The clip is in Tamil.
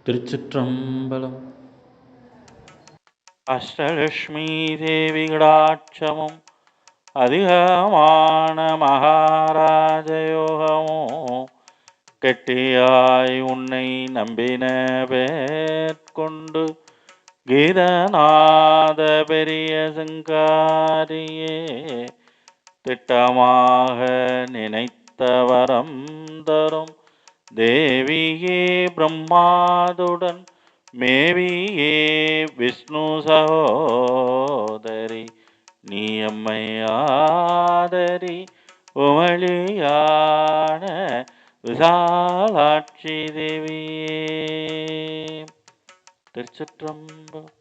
திருச்சிற்றம்பலம். அஷ்டலட்சுமி தேவி கடாட்சமும் அதிகமான மகாராஜ யோகமும் கெட்டியாய் உன்னை நம்பின பேர்கொண்டு கீதநாத பெரிய சங்காரியே திட்டமாக நினைத்தவரம் தரும் தேவியே பிரம்மாதுடன் மேவியே விஷ்ணு சகோதரி நீ அம்மை ஆதரி உமளியான விசாலாட்சி தேவியே. திருச்சிற்றம்பலம்.